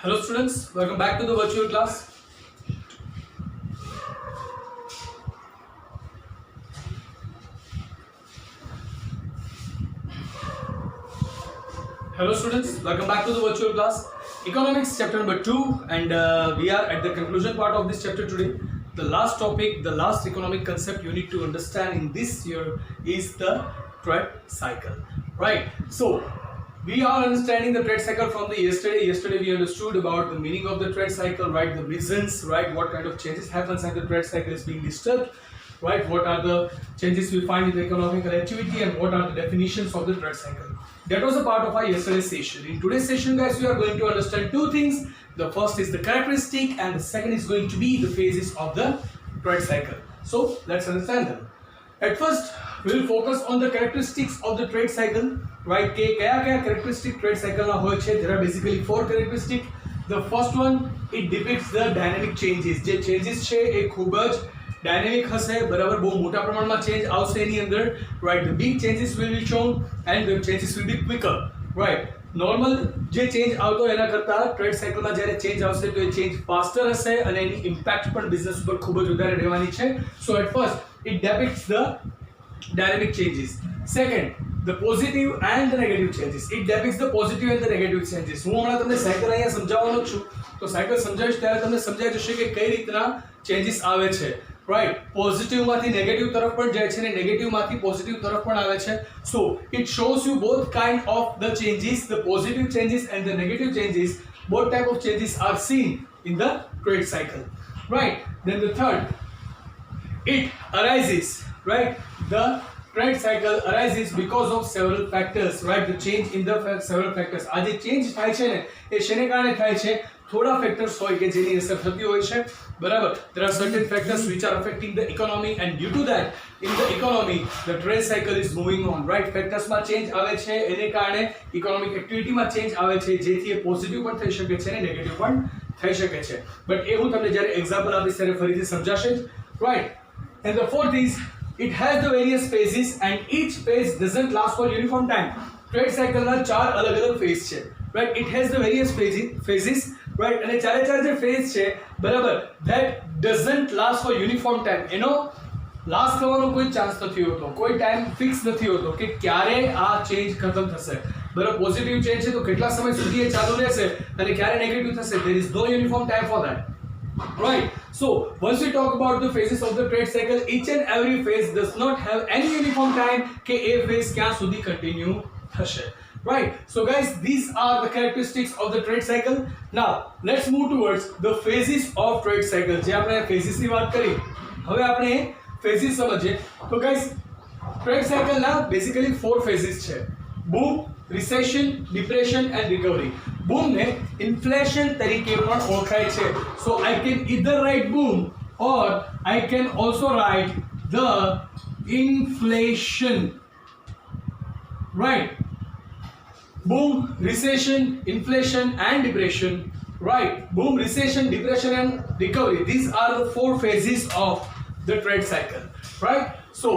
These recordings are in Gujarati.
Hello students, welcome back to the virtual class. Hello students, welcome back to the virtual class. Economics chapter number 2 and we are at the conclusion part of this chapter today. The last topic, the last economic concept you need to understand in this year is the trade cycle. Right, so we are understanding the trade cycle from the yesterday. Yesterday we understood about the meaning of the trade cycle, right? The reasons, right? What kind of changes happens and the trade cycle is being disturbed, right? What are the changes we find in the economical activity and what are the definitions of the trade cycle? That was a part of our yesterday's session. In today's session, guys, we are going to understand two things. The first is the characteristic and the second is going to be the phases of the trade cycle. So let's understand them. At first, we will focus on the characteristics of the trade cycle, right? Kaya characteristic trade cycle na hoy chhe. There are basically four characteristics. The first one, it depicts the dynamic changes. જે changes છે એ ખૂબ જ dynamic હશે, બરાબર? બહુ મોટા પ્રમાણમાં change આવશે એની અંદર, right? The big changes will be shown and the changes will be quicker, right? Normal જે ચેન્જ આવતો એના કરતાં ટ્રેડ સાયકલમાં જ્યારે ચેન્જ આવશે તો એ ચેન્જ ફાસ્ટર હશે અને એની ઇમ્પેક્ટ પણ બિઝનેસ ઉપર ખૂબ જ વધારે રહેવાની છે. So at first it depicts the dynamic changes. Second, the positive and the negative changes. It depicts the positive and the negative changes. હું હમણાં તમને સાયકલ અહીંયા સમજાવવાનો છું તો સાયકલ સમજાવીશ ત્યારે તમને સમજાઈ જશે કે કઈ રીતના ચેન્જીસ આવે છે, રાઈટ? પોઝિટિવ માંથી નેગેટિવ તરફ પણ જાય છે અને નેગેટિવ માંથી પોઝિટિવ તરફ પણ આવે છે. So it shows you both kind of the changes, the positive changes and the negative changes. Both type of changes are seen in the trade cycle, right? Then the third, it arises, right? The trade cycle arises because of several factors, right? The change in the several factors. આ જે change થાય છે ને એ શેને કારણે થાય છે? થોડા factors હોય કે જેની અસર થતી હોય છે, બરાબર? There are certain factors which are affecting the economy and due to that in the economy the trade cycle is moving on, right? Factors માં change આવે છે એને કારણે economic activity માં change આવે છે જેથી એ positive પણ થઈ શકે છે અને negative પણ થઈ શકે છે. But એ હું તમને જ્યારે example આપીશ ત્યારે ફરીથી સમજાશે, right? And the fourth is it has the various phases and each phase doesn't last for uniform time. Trade cycle ના ચાર અલગ-અલગ phase છે, right? It has the various phases, right? અને ચારે જે phase છે, બરાબર, that doesn't last for uniform time. એનો લાસ્ટ થવાનો કોઈ ચાન્સ નથી હોતો, કોઈ ટાઈમ ફિક્સ નથી હોતો કે ક્યારે આ ચેન્જ ખતમ થશે, બરાબર? પોઝિટિવ ચેન્જ છે તો કેટલા સમય સુધી એ ચાલુ રહેશે અને ક્યારે નેગેટિવ થશે. There is no uniform time for that. Right, so once we talk about the phases of the trade cycle, each and every phase does not have any uniform time કે એ phase ક્યાં સુધી continue થશે, right? So guys, these are the characteristics of the trade cycle. Now let's move towards the phases of trade cycle. જે આપણે phases ની વાત કરી, હવે આપણે phases સમજીએ. તો guys, trade cycle ના basically four phases છે: boom, recession, depression and recovery. Boom ને inflation તરીકે પણ ઓળખાય છે. So I can either write boom or I can also write the inflation, right? Boom, recession, inflation and depression, right? Boom, recession, depression and recovery. These are the four phases of the trade cycle, right? So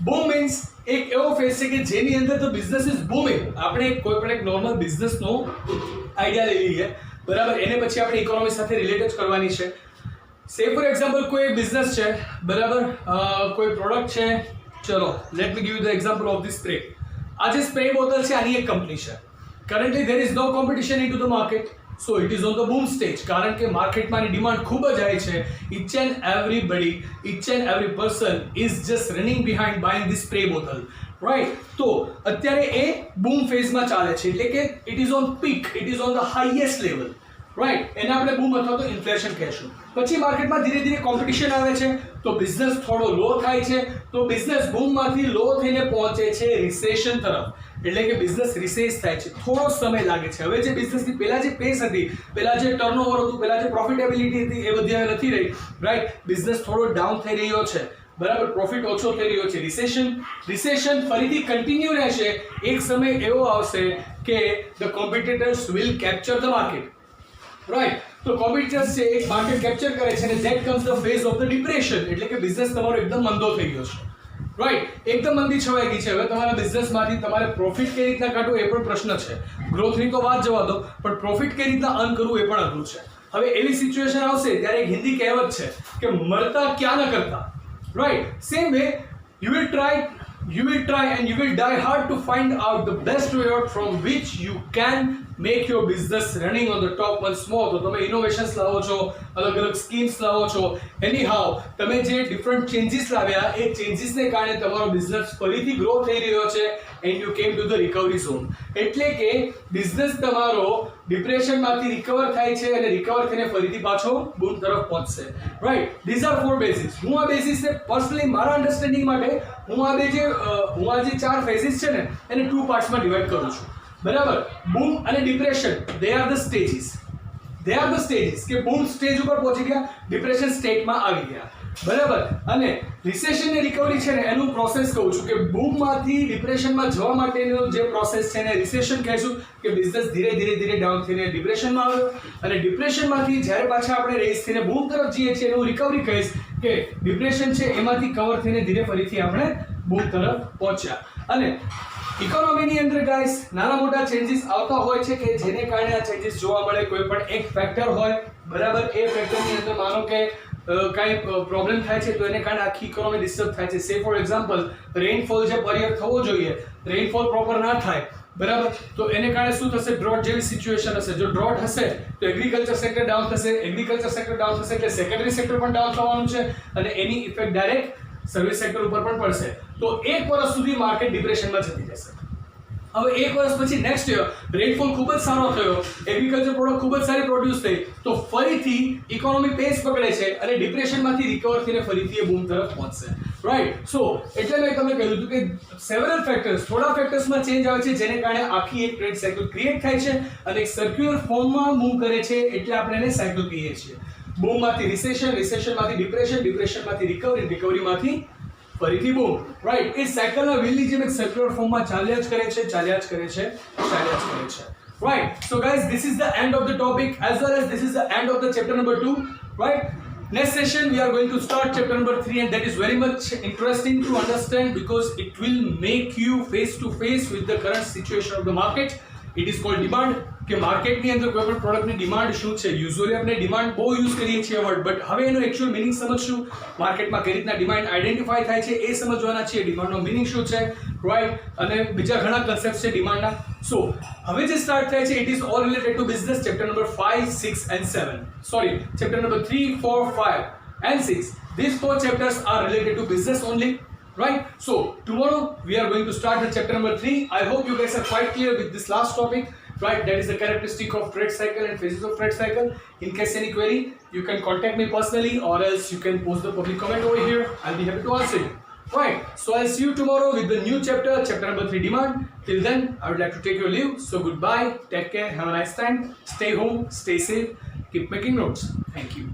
boom means એક એવો ફેઝ છે કે જેની અંદર તો બિઝનેસ ઇઝ બૂમિંગ. આપણે કોઈ પણ એક નોર્મલ બિઝનેસનો આઈડિયા લઈ લઈએ, બરાબર? એને પછી આપણે ઇકોનોમી સાથે રિલેટેડ કરવાની છે. સે ફોર એક્ઝામ્પલ કોઈ એક બિઝનેસ છે, બરાબર? કોઈ પ્રોડક્ટ છે. ચલો let me give you the example of the spray. આ જે સ્પ્રે બોટલ છે આની એક કંપની છે. Currently there is no competition into the market. So it is on the boom stage. કારણ કે માર્કેટમાં ડિમાન્ડ ખૂબ જ હાઈ છે. each and every person is just running behind buying this spray bottle, right? તો અત્યારે એ boom phase માં ચાલે છે, એટલે કે it is on peak, it is on the highest level, right? એને આપણે boom અથવા તો ઇન્ફ્લેશન કહેશું. પછી માર્કેટમાં ધીરે ધીરે કોમ્પિટિશન આવે છે તો બિઝનેસ થોડો લો થાય છે, તો બિઝનેસ બૂમમાંથી લો થઈને પહોંચે છે રિસેશન તરફ, એટલે કે બિઝનેસ રિસેસ થાય છે. થોડો સમય લાગે છે. હવે જે બિઝનેસની પહેલા જે પેસ હતી, પહેલા જે ટર્નઓવર હતું, પહેલા જે પ્રોફિટેબિલિટી હતી એ બધી હવે નથી રહી, રાઈટ? બિઝનેસ થોડો ડાઉન થઈ રહ્યો છે, બરાબર? પ્રોફિટ ઓછો થઈ રહ્યો છે. રિસેશન ફરીથી કન્ટિન્યુ રહેશે. એક સમય એવો આવશે કે the competitors will capture the market, right? તો કોમ્પિટિટર્સ છે એક માર્કેટ કેપ્ચર કરે છે અને that comes the phase of the depression, એટલે કે બિઝનેસ તમારો એકદમ મંદો થઈ ગયો છે, રાઈટ, એકદમ મંદી છવાઈ ગઈ છે. હવે તમારા બિઝનેસમાંથી તમારે પ્રોફિટ કઈ રીતના કાઢવું એ પણ પ્રશ્ન છે. ગ્રોથની તો વાત જવા દો, પણ પ્રોફિટ કઈ રીતના અર્ન કરવું એ પણ અઘરું છે. હવે એવી સિચ્યુએશન આવશે ત્યારે એક હિન્દી કહેવત છે કે મરતા ક્યાં ન કરતા. Right, same way you will try and you will die hard to find out the best way out from which you can make your business running on the top once more. તો તમે ઇનોવેશન્સ લાવો છો, અલગ અલગ સ્કીમ્સ લાવો છો, એનીહાઉ તમે જે ડિફરન્ટ ચેન્જીસ લાવ્યા એ ચેન્જીસને કારણે તમારો બિઝનેસ ફરીથી ગ્રો થઈ રહ્યો છે and you came to the recovery zone. એટલે કે બિઝનેસ તમારો ડિપ્રેશનમાંથી રિકવર થાય છે અને રિકવર થઈને ફરીથી પાછો બૂમ તરફ પહોંચશે. Right, these are 4 basis. હું આ બેઝિસને પર્સનલી મારા અન્ડરસ્ટેન્ડિંગ માટે હું આ જે 4 ફેઝિસ છે ને એને 2 પાર્ટ્સમાં ડિવાઈડ કરું છું. બરાબર, બૂમ અને depression, they are the stages. કે બૂમ સ્ટેજ ઉપર પહોંચી ગયા, ડિપ્રેશન સ્ટેટમાં આવી ગયા. બરાબર, અને રિસેશન ને રિકવરી છે ને એનું પ્રોસેસ કહું છું કે બૂમમાંથી ડિપ્રેશનમાં જવા માટેનો જે પ્રોસેસ છે એને રિસેશન કહીશું કે બિઝનેસ ધીરે ડાઉન થઈને ડિપ્રેશનમાં આવ્યો, અને ડિપ્રેશનમાંથી જ્યારે પાછા આપણે રેસ થઈને બૂમ તરફ જઈએ છીએ એનું રિકવરી કહીશ કે ડિપ્રેશન છે એમાંથી કવર થઈને ધીરે ફરીથી આપણે બૂમ તરફ પહોંચ્યા. અને ઇકોનોમીની અંદર ગાઈસ નાના મોટા ચેન્જીસ આવતા હોય છે કે જેને કારણે આ ચેન્જીસ જોવા મળે. કોઈ પણ એક ફેક્ટર હોય, બરાબર, એ ફેક્ટરની અંદર માનો કે કાંઈ પ્રોબ્લેમ થાય છે તો એને કારણે આખી ઇકોનોમી ડિસ્ટર્બ થાય છે. સે ફોર એક્ઝામ્પલ, રેઇનફોલ જે પર યર થવો જોઈએ, રેઇનફોલ પ્રોપર ના થાય, બરાબર, તો એને કારણે શું થશે? ડ્રોટ જેવી સિચ્યુએશન હશે. જો ડ્રોટ હશે તો એગ્રીકલ્ચર સેક્ટર ડાઉન થશે, એગ્રીકલ્ચર સેક્ટર ડાઉન થશે એટલે સેકન્ડરી સેક્ટર પણ ડાઉન થવાનું છે અને એની ઇફેક્ટ ડાયરેક્ટ સર્વિસ સેક્ટર ઉપર પણ પડશે. તો 1 વર્ષ સુધી માર્કેટ ડિપ્રેશનમાં જતી રહેશે. હવે 1 વર્ષ પછી નેક્સ્ટ યર રેનફોલ ખૂબ જ સારો થયો, એગ્રીકલ્ચર પ્રોડક્ટ ખૂબ જ સારી પ્રોડ્યુસ થઈ, તો ફરીથી ઇકોનોમી પેસ પકડે છે અને ડિપ્રેશનમાંથી રિકવર થઈને ફરીથી એ બૂમ તરફ પહોંચશે. રાઈટ, સો એટલે મેં તમને કહ્યું હતું કે સેવરલ ફેક્ટર્સ, થોડા ફેક્ટર્સમાં ચેન્જ આવે છે જેને કારણે આખી એક ટ્રેડ સાયકલ ક્રિએટ થાય છે અને એક સર્ક્યુલર ફોર્મમાં મૂવ કરે છે, એટલે આપણે એને સાયકલ કહીએ છીએ. બૂમમાંથી રિસેશન, રિસેશનમાંથી ડિપ્રેશન, ડિપ્રેશનમાંથી રિકવરી, રિકવરીમાંથી ફરીથી બૂમ. રાઈટ, એ સાયકલના વ્હીલની જેમ એક સર્ક્યુલર ફોર્મમાં ચાલ્યા જ કરે છે. Right, so guys, this is the end of the topic as well as this is the end of the chapter number 2. Right, next session we are going to start chapter number 3 and that is very much interesting to understand because it will make you face to face with the current situation of the market. It is called demand. કે માર્કેટની અંદર કોઈ પણ પ્રોડક્ટની ડિમાન્ડ શું છે. યુઝ્યુઅલી આપણે ડિમાન્ડ બહુ યુઝ કરીએ છીએ વર્ડ, બટ હવે એનો એકચ્યુઅલ મિનિંગ સમજશું. માર્કેટમાં કઈ રીતના ડિમાન્ડ આઈડેન્ટિફાઈ થાય છે એ સમજવાના છીએ. ડિમાન્ડનો મિનિંગ શું છે, રાઈટ, અને બીજા ઘણા કન્સેપ્ટ છે ડિમાન્ડના. સો હવે જે સ્ટાર્ટ થાય છે it is all related to business, chapter number 5, 6 and 7. Sorry, chapter number 3, 4, 5 and 6. These 4 chapters are related to business only. Right, so tomorrow we are going to start the chapter number 3. I hope you guys are quite clear with this last topic. Right, that is the characteristic of trade cycle and phases of trade cycle. In case any query, you can contact me personally or else you can post the public comment over here. I'll be happy to answer you. Right, so I'll see you tomorrow with the new chapter, chapter number 3, demand. Till then, I would like to take your leave. So goodbye, take care, have a nice time, stay home, stay safe, keep making notes. Thank you.